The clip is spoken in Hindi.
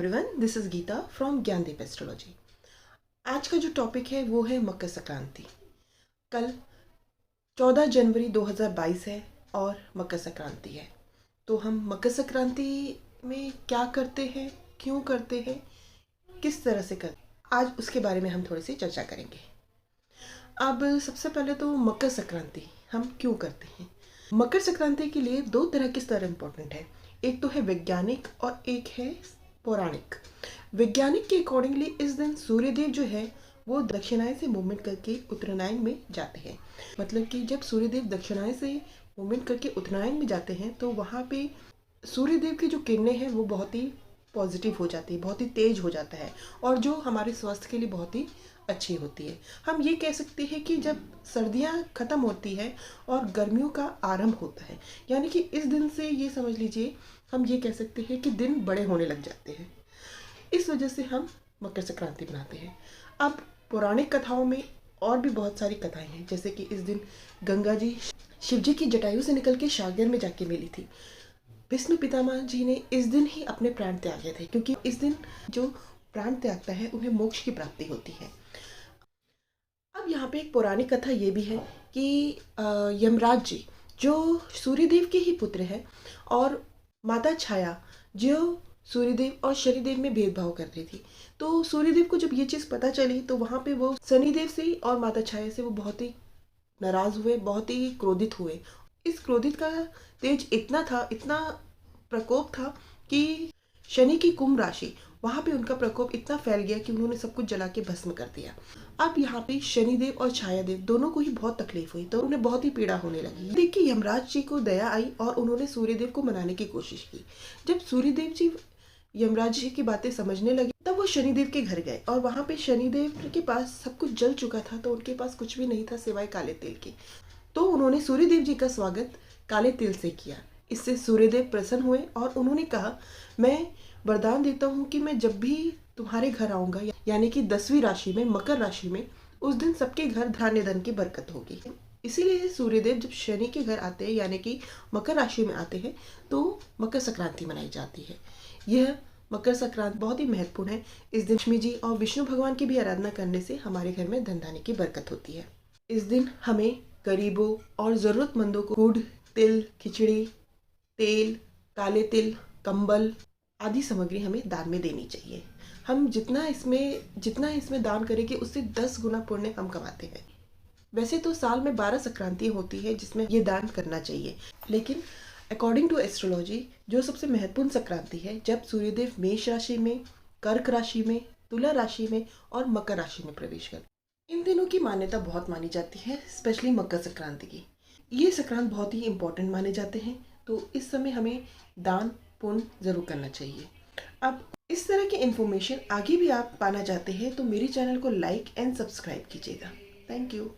Everyone, this is Geeta from Gyandeep astrology. आज का जो टॉपिक है वो है मकर संक्रांति। कल 14 जनवरी 2022 है और मकर संक्रांति है। तो हम मकर संक्रांति में क्या करते हैं, क्यों करते हैं, किस तरह से करते हैं, आज उसके बारे में हम थोड़ी सी चर्चा करेंगे। अब सबसे पहले तो मकर संक्रांति हम क्यों करते हैं। मकर संक्रांति के लिए दो तरह के स्तर इम्पोर्टेंट है। एक तो है वैज्ञानिक और एक है पौराणिक। वैज्ञानिक के अकॉर्डिंगली इस दिन सूर्यदेव जो है वो दक्षिणायन से मूवमेंट करके उत्तरायण में जाते हैं। मतलब कि जब सूर्यदेव दक्षिणायन से मूवमेंट करके उत्तरायण में जाते हैं तो वहाँ पे सूर्यदेव की जो किरणें हैं वो बहुत ही पॉजिटिव हो जाती है, बहुत ही तेज हो जाता है और जो हमारे स्वास्थ्य के लिए बहुत ही अच्छी होती है। हम ये कह सकते हैं कि जब सर्दियाँ ख़त्म होती है और गर्मियों का आरंभ होता है, यानी कि इस दिन से ये समझ लीजिए हम ये कह सकते हैं कि दिन बड़े होने लग जाते हैं। इस वजह से हम मकर संक्रांति मनाते हैं। अब पौराणिक कथाओं में और भी बहुत सारी कथाएं हैं, जैसे कि इस दिन गंगा जी शिव जी की जटायु से निकल के सागर में जाके मिली थी। विष्णु पितामह जी ने इस दिन ही अपने प्राण त्यागे थे, क्योंकि इस दिन जो प्राण त्यागता है उन्हें मोक्ष की प्राप्ति होती है। अब यहाँ पे एक पौराणिक कथा ये भी है कि यमराज जी जो सूर्यदेव के ही पुत्र है और माता छाया जो सूर्यदेव और शनिदेव में भेदभाव कर रही थी, तो सूर्यदेव को जब ये चीज़ पता चली तो वहाँ पे वो शनिदेव से और माता छाया से वो बहुत ही नाराज़ हुए, बहुत ही क्रोधित हुए। इस क्रोधित का तेज इतना था, इतना प्रकोप था कि शनि की कुंभ राशि वहाँ पे उनका प्रकोप इतना फैल गया कि उन्होंने सब कुछ जला के भस्म कर दिया। अब यहाँ पे शनिदेव और छायादेव दोनों को ही बहुत तकलीफ हुई, तो उन्हें बहुत ही पीड़ा होने लगी। देख के यमराज जी को दया आई और उन्होंने सूर्यदेव को मनाने की कोशिश की। जब सूर्यदेव जी यमराज जी की बातें समझने लगे तब वो शनिदेव के घर गए और वहाँ पे शनिदेव के पास सब कुछ जल चुका था, तो उनके पास कुछ भी नहीं था सिवाय काले तिल के। तो उन्होंने सूर्यदेव जी का स्वागत काले तिल से किया। इससे सूर्यदेव प्रसन्न हुए और उन्होंने कहा, मैं वरदान देता हूँ कि मैं जब भी तुम्हारे घर आऊँगा, यानी कि 10वीं राशि में, मकर राशि में, उस दिन सबके घर धान्य धन की बरकत होगी। इसीलिए सूर्यदेव जब शनि के घर आते हैं, यानी कि मकर राशि में आते हैं, तो मकर संक्रांति मनाई जाती है। यह मकर संक्रांति बहुत ही महत्वपूर्ण है। इस दिन लक्ष्मी जी और विष्णु भगवान की भी आराधना करने से हमारे घर में धन धान्य की बरकत होती है। इस दिन हमें गरीबों और ज़रूरतमंदों को गुड़, तिल, खिचड़ी, तेल, काले तिल, कंबल आदि सामग्री हमें दान में देनी चाहिए। हम जितना इसमें दान करेंगे उससे 10 गुना पुण्य हम कमाते हैं। वैसे तो साल में 12 संक्रांति होती है जिसमें ये दान करना चाहिए, लेकिन अकॉर्डिंग टू एस्ट्रोलॉजी जो सबसे महत्वपूर्ण संक्रांति है जब सूर्यदेव मेष राशि में, कर्क राशि में, तुला राशि में और मकर राशि में प्रवेश करते। इन दिनों की मान्यता बहुत मानी जाती है, स्पेशली मकर संक्रांति की। ये संक्रांत बहुत ही इंपॉर्टेंट माने जाते हैं, तो इस समय हमें दान पुण्य जरूर करना चाहिए। अब इस तरह की इन्फॉर्मेशन आगे भी आप पाना चाहते हैं तो मेरे चैनल को लाइक एंड सब्सक्राइब कीजिएगा। Thank you.